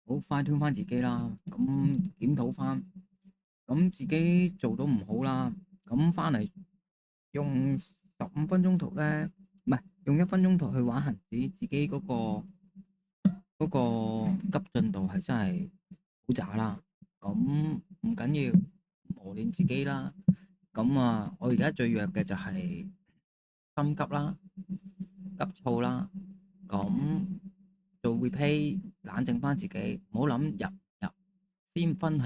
好快 tune 翻自己啦，咁檢討翻，咁自己做到唔好啦，咁翻嚟用15分鐘圖咧，唔係用1分鐘圖去玩恒指，自己嗰個急進度係真係好渣啦。咁唔緊要，磨練自己啦。咁我而家最弱嘅就係心急啦、急躁啦。咁做 replay 冷靜翻自己，唔好諗入，先分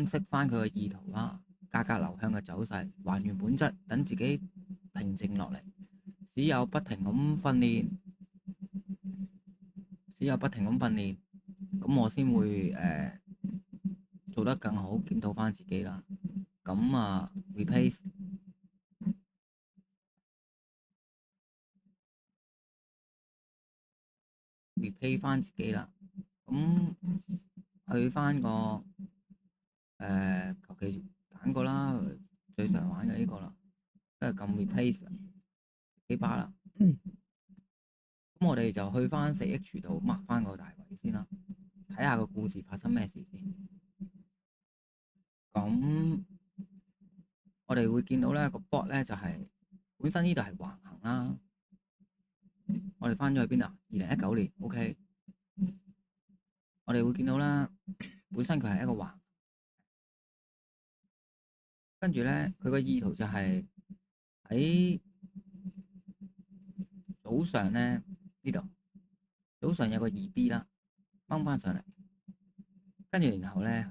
析翻佢嘅意圖啦，價格流向嘅走勢，還原本質，等自己平靜落嚟。只有不停咁訓練，只有不停咁訓練，咁我先會做得更好，檢討翻自己啦。咁replay 翻自己啦。咁去翻個求其揀個啦，最常玩嘅呢個啦，跟住撳 replace 幾把啦。咁我哋就去翻4H 度 mark 翻個大位先啦，睇下個故事發生咩事先。咁我哋會見到咧個 board 咧就係、本身呢度係橫行啦。我哋翻咗去邊啊？2019年，OK。我哋會見到啦，本身佢係一個橫，跟住咧佢個意圖就係喺早上咧呢度，早上有個2B 啦，掹翻上嚟，跟住然後咧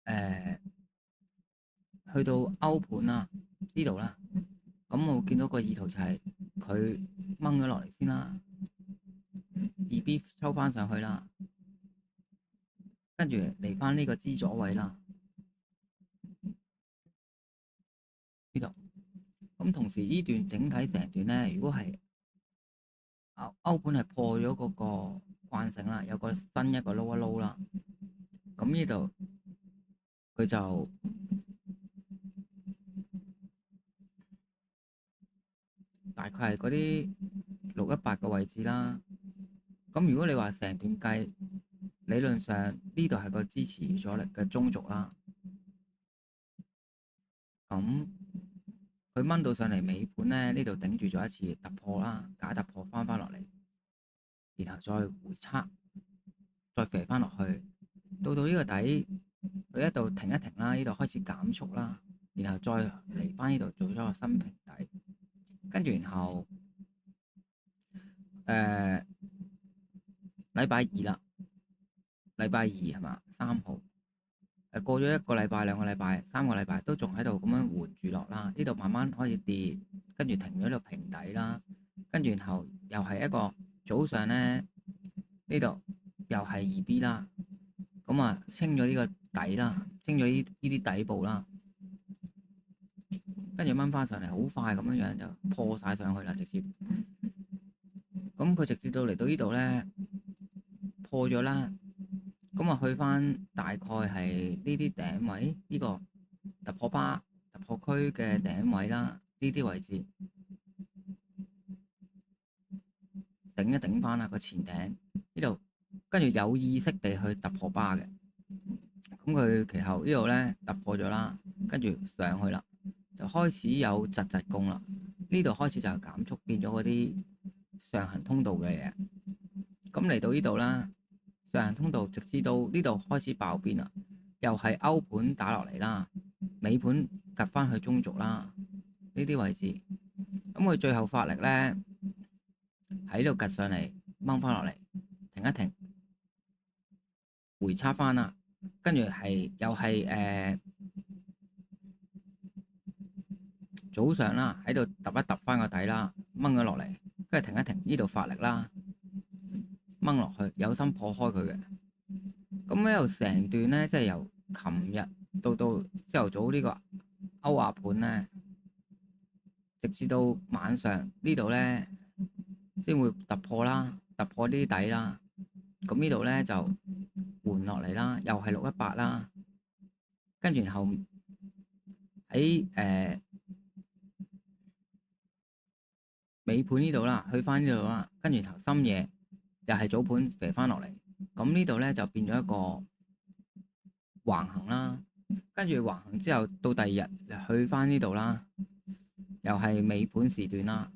誒去到歐盤啦呢度啦。咁我見到個意圖就係佢掹咗落嚟先啦，2B 抽翻上去啦，跟住嚟翻呢個支左位啦呢度。咁同時呢段整體成段咧，如果係歐盤係破咗嗰個慣性啦，有個新一個撈一撈啦，咁呢度佢就大概係嗰啲618嘅位置啦。咁如果你話成段計，理論上呢度係個支持阻力嘅中軸啦。咁佢掹到上嚟尾盤咧，呢度頂住咗一次突破啦，假突破翻落嚟，然後再回測，再飛翻落去，到呢個底，佢一度停一停啦，呢度開始減速啦，然後再嚟翻呢度做咗個新平底，跟住然後禮拜二啦，禮拜二係嘛？3號過咗1個禮拜、2個禮拜、3個禮拜都仲喺度咁樣緩住落啦，呢度慢慢開始跌，跟住停咗喺度平底啦，跟住然後又係一個早上咧，呢度又係2B 啦，咁清咗呢個底啦，清咗呢啲底部啦，跟住掹翻上嚟，好快咁樣就破晒上去啦，直接。咁佢直接到嚟到呢度咧，破咗啦。咁去翻大概係呢啲頂位，呢個突破巴、突破區嘅頂位啦，呢啲位置頂一頂翻啦個前頂呢度，跟住有意識地去突破巴嘅。咁佢其後呢度咧突破咗啦，跟住上去啦，就開始有窒攻啦。呢度開始就係減速，變咗嗰啲上行通道嘅嘢。咁嚟到呢度啦，上行通道直至到呢度開始爆變啦，又係歐盤打落嚟啦，尾盤夾翻去中軸啦，呢啲位置。咁佢最後發力咧喺度夾上嚟，掹翻落嚟，停一停，回測翻啦，跟住又係早上啦，喺度揼一揼翻個底啦，掹咗落嚟，跟住停一停，呢度發力啦，掹落去，有心破開佢嘅。咁呢度成段咧，即係由琴日到朝頭早呢個歐亞盤咧，直至到晚上呢度咧，先會突破啦，突破呢啲底啦。咁呢度咧就換落嚟啦，又係618啦，跟住然後喺尾盤呢度啦，去翻呢度啦，跟住然後深夜又係早盤飛翻落嚟，咁呢度咧就變咗一個橫行啦。跟住橫行之後，到第二日去翻呢度啦，又係尾盤時段啦，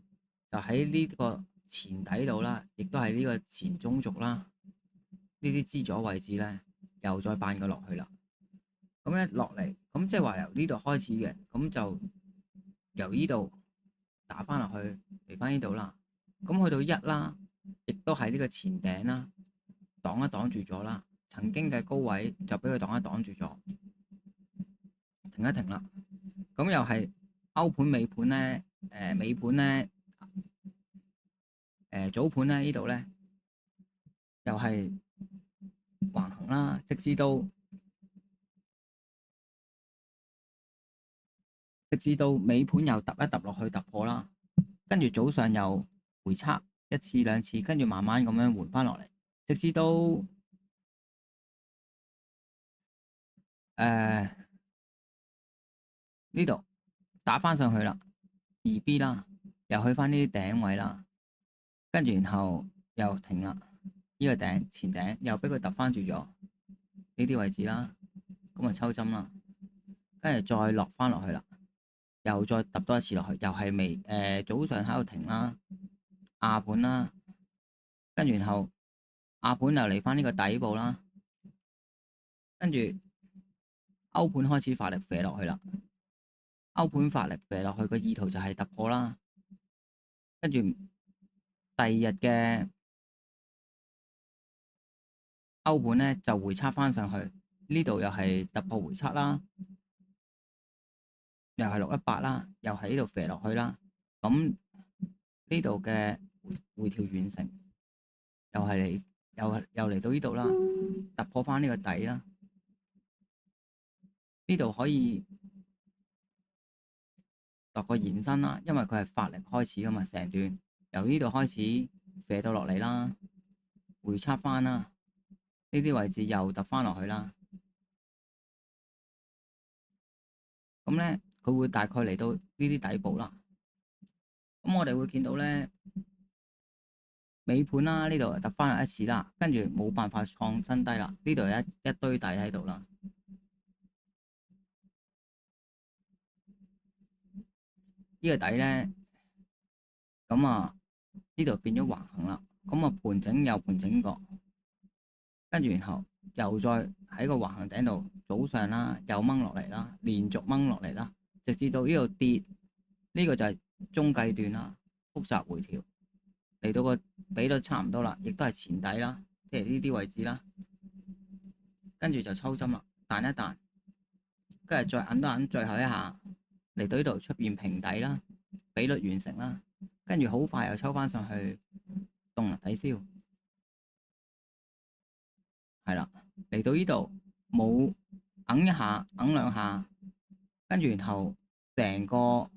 就喺呢個前底度啦，亦都係呢個前中軸啦，呢啲支阻位置咧，又再扮佢落去啦。咁一落嚟，咁即係話由呢度開始嘅，咁就由呢度打翻落去嚟翻呢度啦。咁去到一啦，亦都係呢個前頂啦，擋一擋住咗啦。曾經嘅高位就俾佢擋一擋住咗，停一停啦。咁又係歐盤尾盤咧，尾盤咧，早盤咧呢度咧又係橫行啦，直至到尾盤又揼一揼落去突破啦，跟住早上又回測一次兩次，跟住慢慢咁樣換翻落嚟，直至到呢度打翻上去啦，2B 啦，又去翻呢啲頂位啦，跟住然後又停啦，呢個頂前頂又俾佢揼翻住咗呢啲位置啦，咁啊抽針啦，跟住再落翻落去啦，又再揼多一次落去，又係早上喺度停啦，亞盤啦，跟住然後亞盤又嚟翻呢個底部啦，跟住歐盤開始發力射落去啦，歐盤發力射落去個意圖就係突破啦，跟住第二日嘅歐盤咧就回測翻上去，呢度又係突破回測啦，又係618啦，又喺呢度射落去啦，咁呢度嘅回調完成，又係嚟又嚟到呢度啦，突破翻呢個底啦，呢度可以度個延伸啦，因為佢係發力開始噶嘛，成段由呢度開始射到落嚟啦，回測翻啦，呢啲位置又突翻落去啦，咁咧佢會大概嚟到呢啲底部啦，咁我哋會見到咧尾盤啦，呢度突翻嚟一次啦，跟住冇辦法創新低啦，呢度有一堆底喺度啦，呢個底咧，咁啊呢度變咗橫行啦，咁啊盤整又盤整過，跟住然後又再喺個橫行頂度早上啦，又掹落嚟啦，連續掹落嚟啦，直至到呢度跌，呢個就係中繼段啦，複雜回調嚟到個比率差唔多啦，亦都係前底啦，即係呢啲位置啦，跟住就抽針啦，彈一彈，跟住再揞多揞最後一下嚟到呢度出現平底啦，比率完成啦，跟住好快又抽翻上去動能抵消，係啦，嚟到呢度冇揞一下揞兩下，跟住然後成個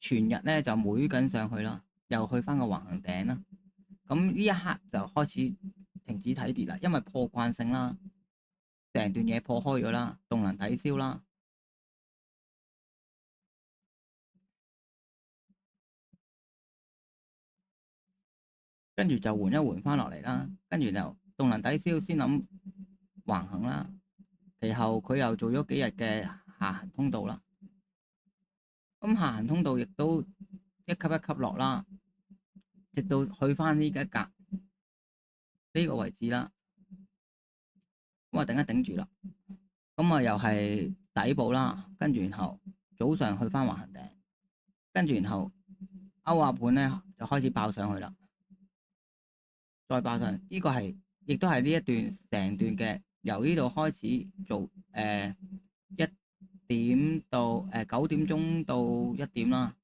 全日咧就每緊上去啦，又去翻個橫行頂啦，咁呢一刻就開始停止睇跌啦，因為破慣性啦，成段嘢破開咗啦，動能抵消啦，跟住就換一換翻落嚟啦，跟住就動能抵消先諗橫行啦，其後佢又做咗幾日嘅下行通道啦，咁下行通道亦都一級一級落啦，直到去翻呢一格呢個位置啦，咁啊頂一頂住啦，咁啊又係底部啦，跟住然後早上去翻橫行頂，跟住然後歐亞盤咧就開始爆上去啦，再爆上，呢個係亦都係呢一段成段嘅由呢度開始做1點到9點鐘到1點啦，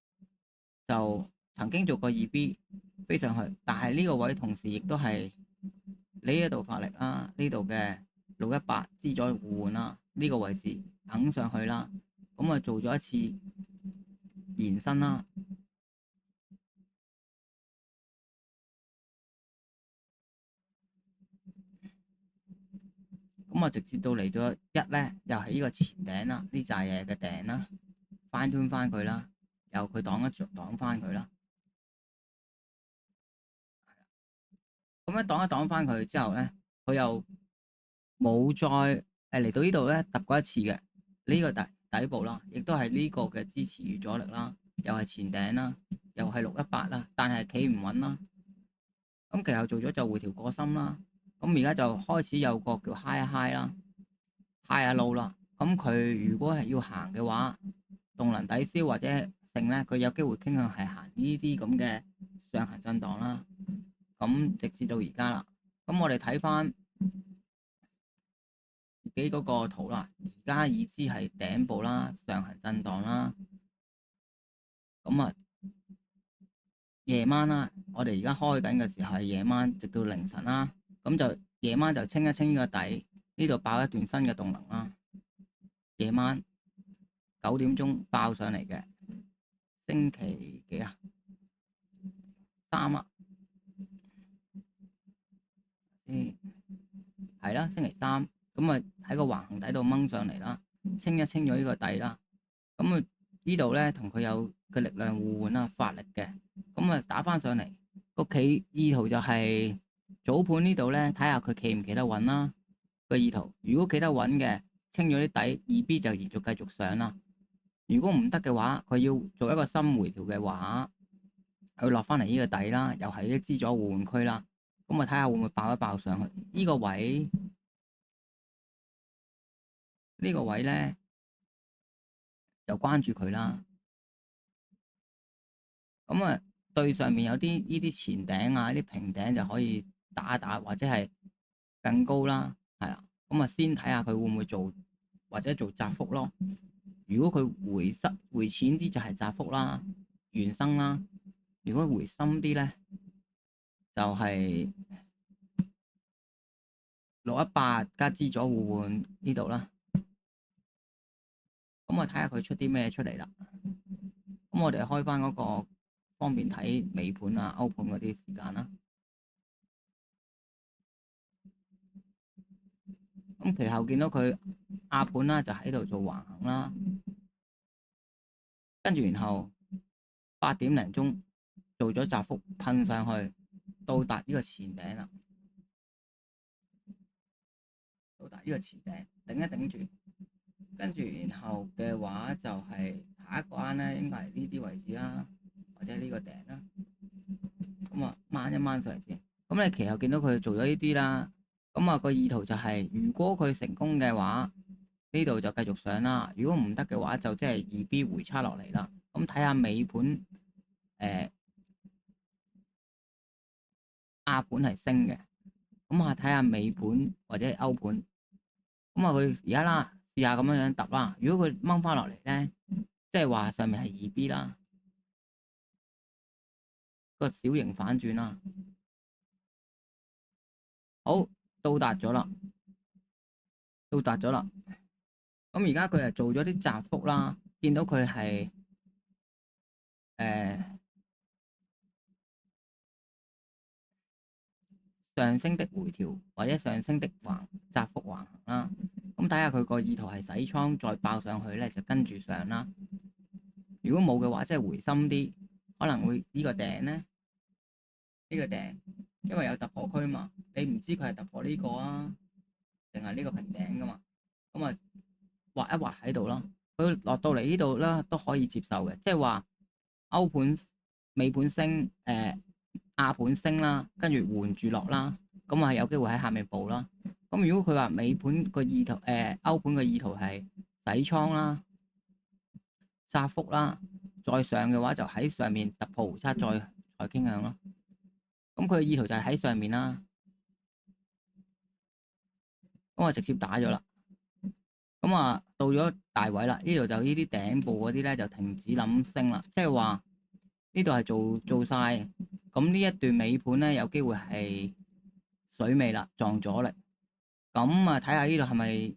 就曾經做過2B 飛上去，但係呢個位同時亦都係呢一度發力啦，呢度嘅618支咗互換啦，呢個位置肯上去啦，咁啊做咗一次延伸啦，咁啊直接到嚟咗1咧，又係呢個前頂啦，呢扎嘢嘅頂啦，翻端翻佢啦，由佢擋一擋翻佢啦，咁樣擋一擋翻佢之後咧，佢又冇再嚟到呢度咧揼過一次嘅呢個底部啦，亦都係呢個嘅支持與阻力啦，又係前頂啦，又係618啦，但係企唔穩啦。咁其後做咗就回調過深啦，咁而家就開始有個叫 high 一 high 啦，high 一 low 啦。咁佢如果係要行嘅話，動能抵消或者剩咧，佢有機會傾向係行呢啲咁嘅上行震盪啦。咁直至到而家啦，咁我哋睇翻自己嗰個圖啦，而家已知係頂部啦，上行震盪啦。咁啊，夜晚啦，我哋而家開緊嘅時候係夜晚，直到凌晨啦。咁就夜晚就清一清呢個底，呢度爆一段新嘅動能啦。夜晚9點鐘爆上嚟嘅，星期幾啊？3啊，係啦，星期三。咁啊喺個橫行底度掹上嚟啦，清一清咗呢個底啦。咁啊呢度咧同佢有嘅力量互換啦，發力嘅。咁啊打翻上嚟個企意圖就係早盤呢度咧，睇下佢企唔企得穩啦。個意圖如果企得穩嘅，清咗啲底，2B 就延續繼續上啦。如果唔得嘅話，佢要做一個深回調嘅話，佢落翻嚟呢個底啦，又係啲支阻互換區啦。咁啊睇下會唔會爆一爆上去呢個位？呢個位咧就關注佢啦。咁啊對上面有啲呢啲前頂啊，啲平頂就可以打一打，或者係更高啦，係啦。咁啊先睇下佢會唔會做，或者做窄幅咯。如果佢回淺啲就係窄幅啦，原生啦。如果回深啲咧，就係618加支阻互換呢度啦。咁我睇下佢出啲咩出嚟啦。咁我哋開翻嗰個方便睇尾盤啊、歐盤嗰啲時間啦。咁其後見到佢亞盤啦，就喺度做橫行啦，跟住然後8點零鐘做咗窄幅噴上去，到達呢個前頂啦，到達呢個前頂頂一頂住，跟住然後嘅話就係下一個彎咧，應該係呢啲位置啦，或者呢個頂啦。咁啊掹一掹上嚟先。咁你其後見到佢做咗呢啲啦，咁啊個意圖就係如果佢成功嘅話，呢度就繼續上啦。如果唔得嘅話，就即係2B 回叉落嚟啦。咁睇下尾盤亞盤係升嘅，咁啊睇下尾盤或者係歐盤。咁啊佢而家啦試下咁樣樣揼啦。如果佢掹翻落嚟咧，即係話上面係2B 啦，個小型反轉啦。好，到達咗啦，到達咗啦。咁而家佢係做咗啲窄幅啦，見到佢係上升的回調或者上升的窄幅橫行啦。咁睇下佢個意圖係洗倉再爆上去咧，就跟住上啦。如果冇嘅話，即係回深啲，可能會呢個頂咧，呢個頂，因為有突破區嘛，你唔知佢係突破呢個啊，定係呢個平頂噶嘛。咁啊畫一畫喺度咯，佢落到嚟呢度啦都可以接受嘅，即係話歐盤尾盤升，亞盤升啦，跟住換住落啦，咁啊有機會喺下面補啦。咁如果佢話尾盤個意圖，歐盤嘅意圖係洗倉啦、窄幅啦，再上嘅話就喺上面突破回測再傾向咯。咁佢嘅意圖就係喺上面啦，咁我直接打咗啦。咁啊到咗大位啦，呢度就呢啲頂部嗰啲咧就停止諗升啦，即係話呢度係做晒。咁呢一段尾盤咧有機會係水尾啦，撞阻力。咁啊睇下呢度係咪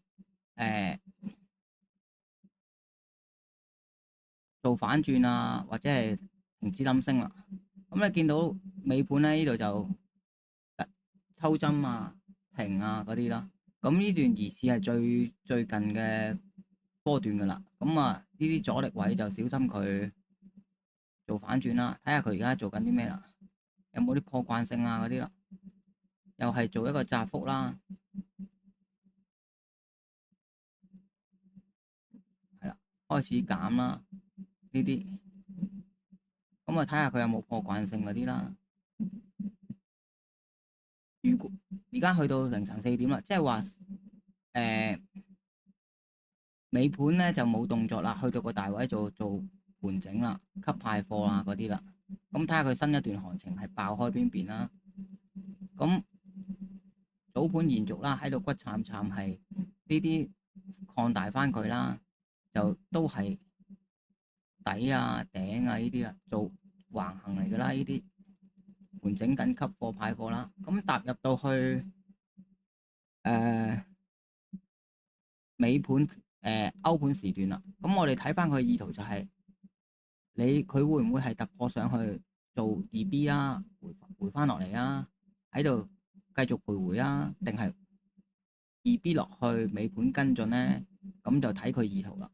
做反轉啊，或者係停止冧升啦。咁你見到尾盤咧呢度就抽針啊、停啊嗰啲啦。咁呢段疑似係最近嘅波段噶啦。咁啊呢啲阻力位就小心佢做反轉啦。睇下佢而家做緊啲咩啦，有冇啲破慣性啊嗰啲啦。又係做一個窄幅啦，係啦，開始減啦呢啲，咁啊睇下佢有冇破慣性嗰啲啦。如果而家去到凌晨4點啦，即係話誒尾盤咧就冇動作啦，去到個大位做盤整啦，吸派貨啊嗰啲啦。咁睇下佢新一段行情係爆開邊邊啦。咁早盤延續啦，喺度骨慘慘係呢啲擴大翻佢啦，就都係底啊頂啊呢啲啦，做橫行嚟噶啦，呢啲盤整緊吸貨派貨啦。咁踏入到去誒尾盤歐盤時段啦，咁我哋睇翻佢意圖就係、佢會唔會係突破上去做2B 啦，回翻落嚟啊，喺度繼續徘徊啊，定係2B 落去尾盤跟進咧？咁就睇佢意圖啦。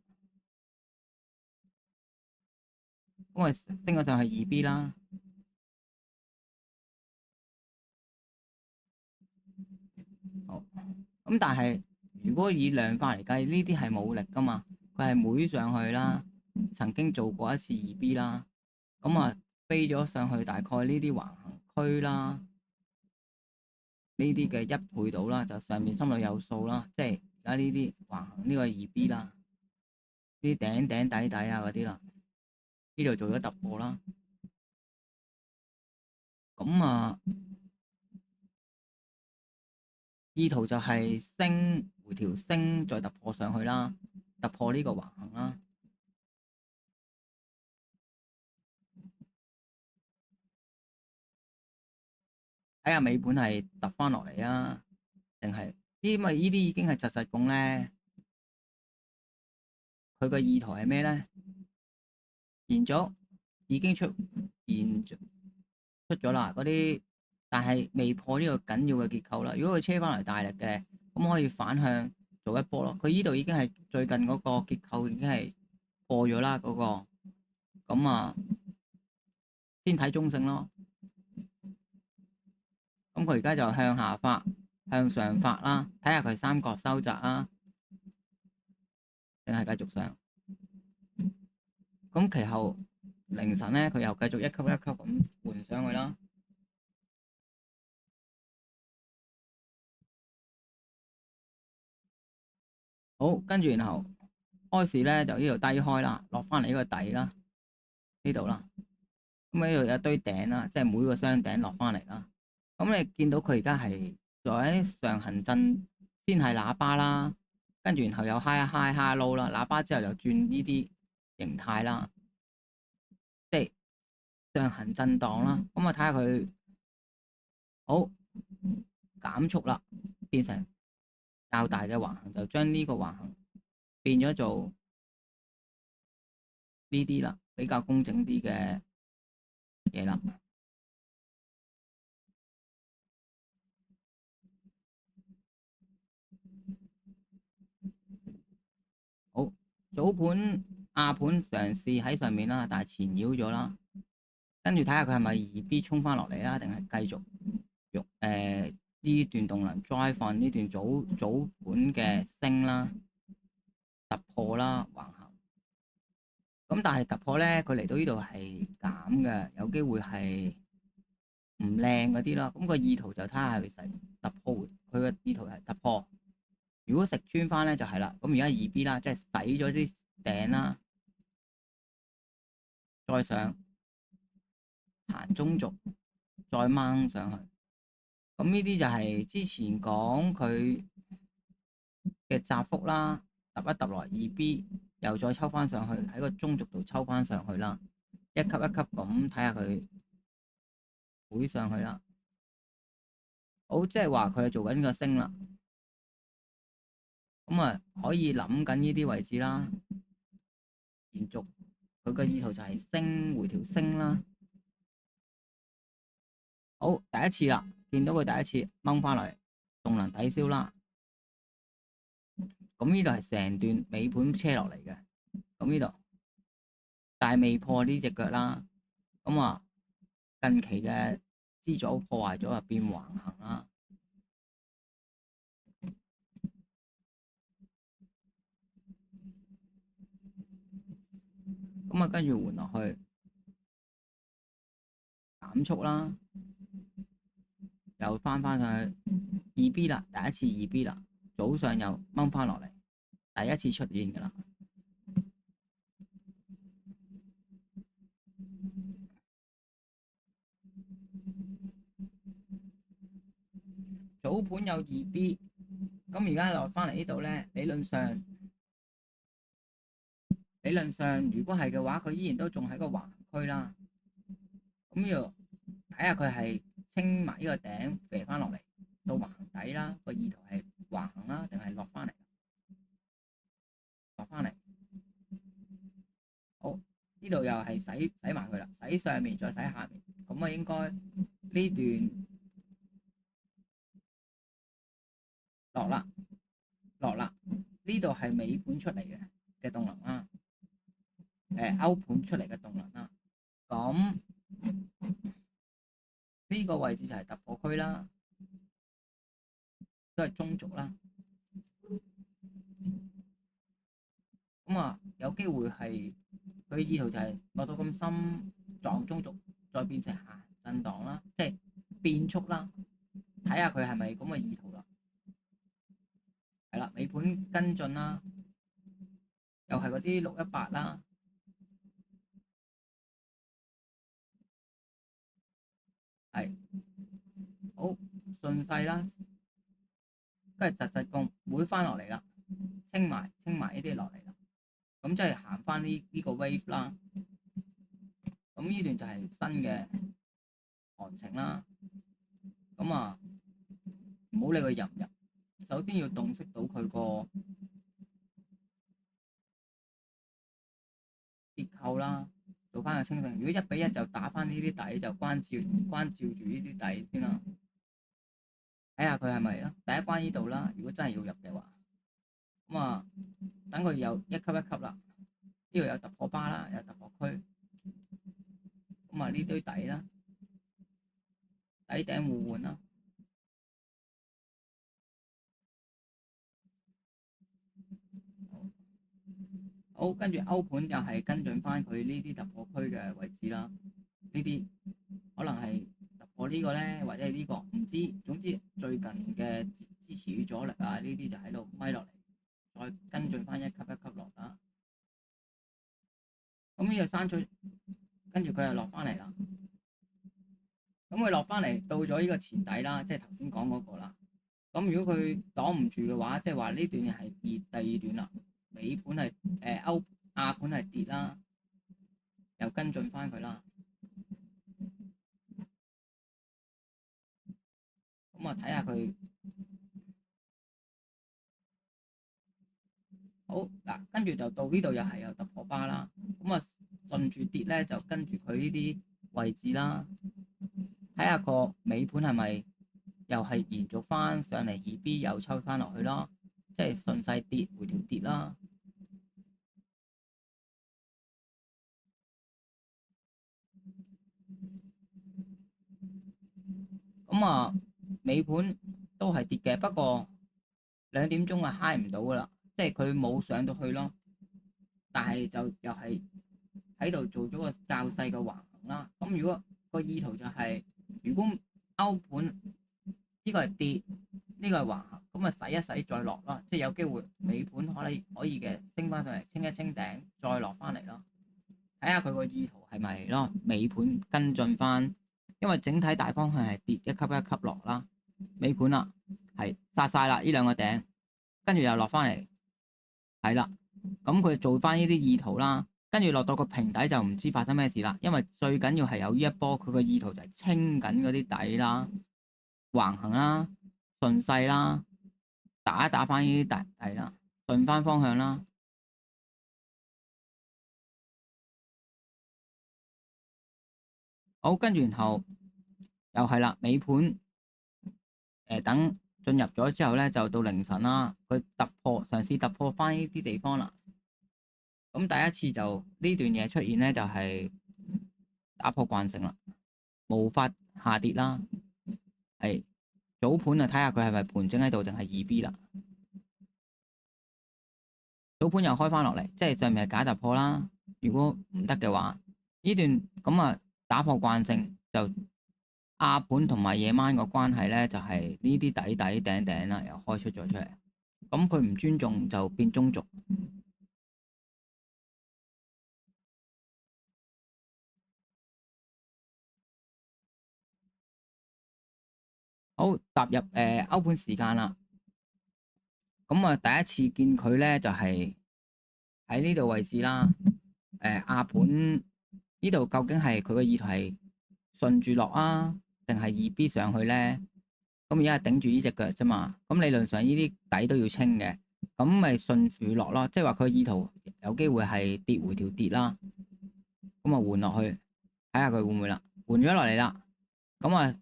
因為升咗上去2B 啦，好咁，但係如果以量化嚟計，呢啲係冇力噶嘛，佢係妹上去啦，曾經做過一次2B 啦，咁啊飛咗上去大概呢啲橫行區啦，呢啲嘅1倍到啦，就上面心裏有數啦，即係而家呢啲橫行呢個2B 啦，呢啲頂頂底底啊嗰啲啦，呢度做咗突破啦，咁啊意圖就係升回調升再突破上去啦，突破呢個橫行啦。睇下尾盤係突翻落嚟啊，定係因為呢啲已經係實供咧，佢個意圖係咩咧？現咗已經現出咗啦，嗰啲但係未破呢個緊要嘅結構啦。如果佢車翻嚟大力嘅，咁可以反向做一波咯。佢呢度已經係最近嗰個結構已經係破咗啦，嗰個咁啊，先睇中性咯。咁佢而家就向下發，向上發啦，睇下佢三角收窄啦，定係繼續上。咁其後凌晨咧，佢又繼續一級一級咁換上去啦。好，跟住然後開市咧就呢度低開啦，落翻嚟呢個底啦，呢度啦。咁呢度有一堆頂啦，即係每個雙頂落翻嚟啦。咁你見到佢而家係在上行震，先係喇叭啦，跟住然後有 high high high low 啦，喇叭之後就轉呢啲形態啦，即係上行震盪啦。咁啊睇下佢好減速啦，變成較大嘅橫行，就將呢個橫行變咗做呢啲啦，比較工整啲嘅嘢啦。好，早盤亞盤嘗試喺上面啦，但係纏繞咗啦。跟住睇下佢係咪2B 衝翻落嚟啦，定係繼續用呢段動能 drive 放呢段早盤嘅升啦、突破啦、橫行。咁但係突破咧，佢嚟到呢度係減嘅，有機會係唔靚嗰啲啦。咁個意圖就睇下係咪使突破，佢嘅意圖係突破。如果食穿翻咧就係啦。咁而家2B 啦，即係洗咗啲頂啦，再上行中軸，再掹上去。咁呢啲就係之前講佢嘅窄幅啦，揼一揼落 2B，又再抽翻上去，喺個中軸度抽翻上去啦，一級一級咁睇下佢會上去啦。好，即係話佢係做緊個升啦。咁啊，可以諗緊呢啲位置啦，延續佢嘅意圖就係升回調升啦。好，第一次啦，見到佢第一次掹翻嚟，動能抵消啦。咁呢度係成段尾盤車落嚟嘅，咁呢度但係未破呢隻腳啦。咁啊，近期嘅支組破壞咗，就變橫行啦。咁啊跟住換落去減速啦，又翻上去2B 啦，第一次2B 啦，早上又掹翻落嚟，第一次出現㗎啦。早盤有2B，咁而家落翻嚟呢度咧，理論上如果係嘅話，佢依然都仲喺個橫區啦。咁要睇下佢係清埋呢個頂飛翻落嚟到橫底啦，個意圖係橫行啦，定係落翻嚟？落翻嚟。好，呢度又係洗埋佢啦，洗上面再洗下面，咁啊應該呢段落啦，呢度係尾盤出嚟嘅動能啦，歐盤出嚟嘅動能啦。咁呢個位置就係突破區啦，都係中軸啦。咁啊，有機會係佢意圖就係落到咁深撞中軸，再變成下震盪啦，即係變速啦。睇下佢係咪咁嘅意圖啦。係啦，尾盤跟進啦，又係嗰啲618啦，係好順勢啦，跟住疾攻會翻落嚟啦，清埋呢啲落嚟啦，咁即係行翻呢個 wave 啦。咁呢段就係新嘅行情啦。咁啊，唔好理佢入唔入，首先要洞悉到佢個結構啦，做翻個清醒。如果1比1就打翻呢啲底，就關照住呢啲底先啦。睇下佢係咪啦，第一關呢度啦。如果真係要入嘅話，咁啊等佢有一級一級啦。呢度有突破巴啦，有突破區。咁啊呢堆底啦，底頂互換啦。好，跟住歐盤又係跟進翻佢呢啲突破區嘅位置啦。呢啲可能係突破呢個咧，或者係呢個唔知。總之最近嘅支持與阻力啊，呢啲就喺度咪落嚟，再跟進翻一級一級落啦。咁呢個刪除，跟住佢又落翻嚟啦。咁佢落翻嚟到咗呢個前底啦，即係頭先講嗰個啦。咁如果佢擋唔住嘅話，即係話呢段係跌第二段啦。尾盤係亞盤係跌啦，又跟進翻佢啦。咁啊睇下佢好嗱，跟住就到呢度又係有突破巴啦。咁啊順住跌咧，就跟住佢呢啲位置啦，睇下個尾盤係咪又係延續翻上嚟2B，又抽翻落去咯，即係順勢跌回調跌啦。咁啊尾盤都係跌嘅，不過2點鐘啊嗨唔到噶啦，即係佢冇上到去咯，但係就又係喺度做咗個較細嘅橫行啦。咁如果個意圖就係，如果歐盤呢個係跌，呢個係橫行，咁啊洗一洗再落啦，即係有機會尾盤可以嘅升翻上嚟清一清頂，再落翻嚟咯。睇下佢個意圖係咪咯，尾盤跟進翻，因為整體大方向係跌一級一級落啦。尾盤啦係殺晒啦，呢兩個頂，跟住又落翻嚟，係啦。咁佢做翻呢啲意圖啦，跟住落到個平底就唔知發生咩事啦。因為最緊要係有呢一波，佢個意圖就係清緊嗰啲底啦，橫行啦，順勢啦，打一打翻呢啲底啦，順翻方向啦。好，跟住然後又係啦，尾盤等進入咗之後咧，就到凌晨啦，佢嘗試突破翻呢啲地方啦。咁第一次就呢段嘢出現咧，就係打破慣性啦，無法下跌啦。係早盤啊，睇下佢係咪盤整喺度定係2B啦。早盤又開翻落嚟，即係上面係假突破啦，如果唔得嘅話，呢段咁啊打破慣性就亞盤同埋夜晚個關係咧，就係呢啲底底頂頂啦，又開出咗出嚟。咁佢唔尊重就變宗族。好，踏入歐盤時間啦。咁啊，第一次見佢咧就係喺呢度位置啦。亞盤呢度究竟係佢個意圖係順住落啊，定係二 B 上去咧？咁而家係頂住呢隻腳啫嘛。咁理論上呢啲底都要清嘅，咁咪順住落咯。即係話佢意圖有機會係跌回條跌啦。咁啊換落去睇下佢會唔會啦，換咗落嚟啦。咁啊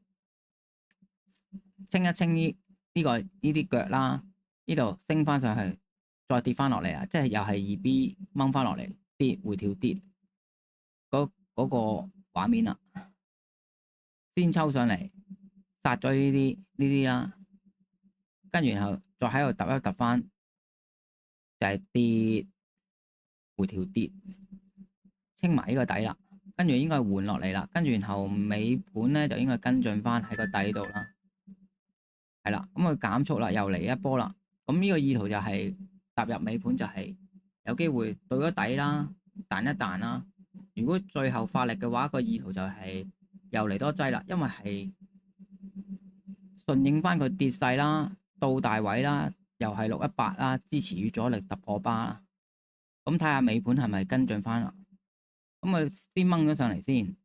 清一清呢啲腳啦，呢度升翻上去，再跌翻落嚟啊！即係又係二 B 掹翻落嚟，跌回條跌嗰個畫面啦。先抽上嚟殺咗呢啲啦，跟住然後再喺度揼一揼翻，就係跌回條跌，清埋呢個底啦。跟住應該換落嚟啦，跟住然後尾盤咧就應該跟進翻喺個底度啦。係啦，咁佢減速啦，又嚟一波啦。咁呢個意圖就係踏入尾盤就係有機會到咗底啦，彈一彈啦。如果最後發力嘅話，個意圖就係又嚟多劑啦，因為係順應翻佢跌勢啦，到大位啦，又係618啦，支持與阻力突破巴啦。咁睇下尾盤係咪跟進翻啦？咁佢先掹咗上嚟先，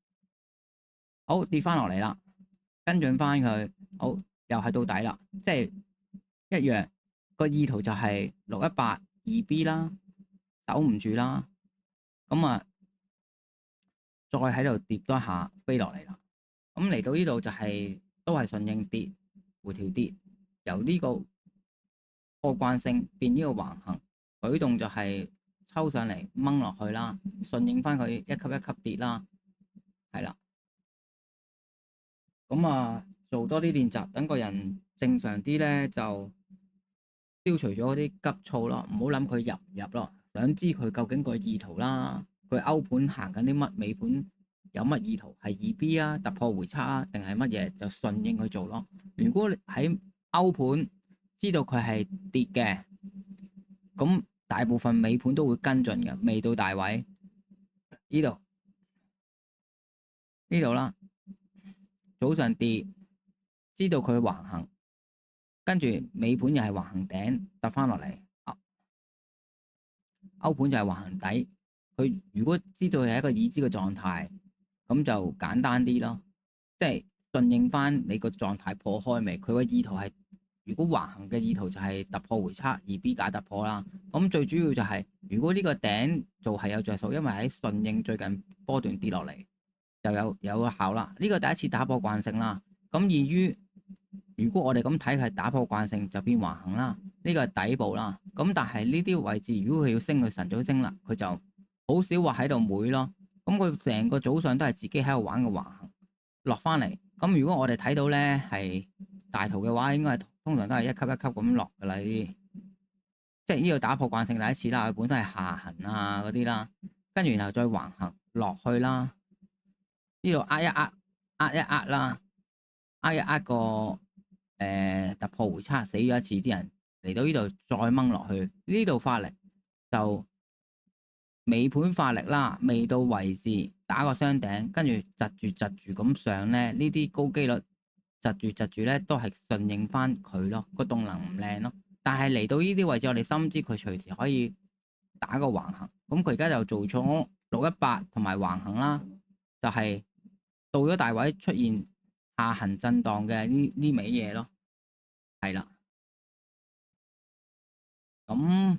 好跌翻落嚟啦，跟進翻佢，好又係到底啦，即係一樣個意圖就係618二 B 啦，守唔住啦，咁啊再喺度跌多一下飛落嚟啦。咁嚟到呢度就係都係順應跌回條跌，由呢個破慣性變呢個橫行舉動就係抽上嚟掹落去啦，順應翻佢一級一級跌啦，係啦。咁啊做多啲練習，等個人正常啲咧，就消除咗嗰啲急躁咯，唔好諗佢入唔入咯，想知佢究竟個意圖啦，佢歐盤行緊啲乜，尾盤有乜意圖，係二 B 啊，突破回測啊，定係乜嘢，就順應去做咯。如果你喺歐盤知道佢係跌嘅，咁大部分尾盤都會跟進嘅，未到大位呢度啦，早上跌，知道佢橫行，跟住尾盤又係橫行頂突翻落嚟，歐盤就係橫行底。佢如果知道係一個已知嘅狀態，咁就簡單啲咯，即係順應翻你個狀態破開未？佢個意圖係如果橫行嘅意圖就係突破回測，二 B 假突破啦。咁最主要就係如果呢個頂做係有着數，因為喺順應最近波段跌落嚟就有效啦。呢個第一次打破慣性啦。咁至於如果我哋咁睇係打破慣性就變橫行啦，呢個係底部啦。咁但係呢啲位置如果佢要升，佢晨早升啦，佢就好少話喺度妹咯。咁佢成個早上都係自己喺度玩個橫行落翻嚟。咁如果我哋睇到咧係大圖嘅話，應該係通常都係一級一級咁落噶啦。呢啲即係呢個打破慣性第一次啦，佢本身係下行啊嗰啲啦，跟住然後再橫行落去啦，呢度壓一壓啦，壓一壓個突破回測死咗一次，啲人嚟到呢度再掹落去，呢度發力就尾盤發力啦，未到位置打個雙頂，跟住窒住咁上咧，呢啲高機率窒住咧都係順應翻佢咯，個動能唔靚咯。但係嚟到呢啲位置，我哋深知佢隨時可以打個橫行，咁佢而家就做咗618同埋橫行啦，就係到咗大位出現下行震盪嘅呢味嘢咯，係啦。咁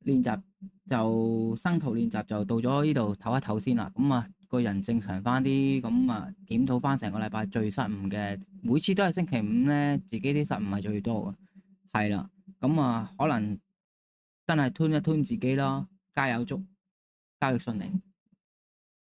練習就生圖練習就到咗呢度唞一唞先啦。咁啊個人正常翻啲，咁啊檢討翻成個禮拜最失誤嘅，每次都係星期五咧，自己啲失誤係最多嘅，係啦。咁啊可能真係吞一吞自己咯，加油足，交易順利。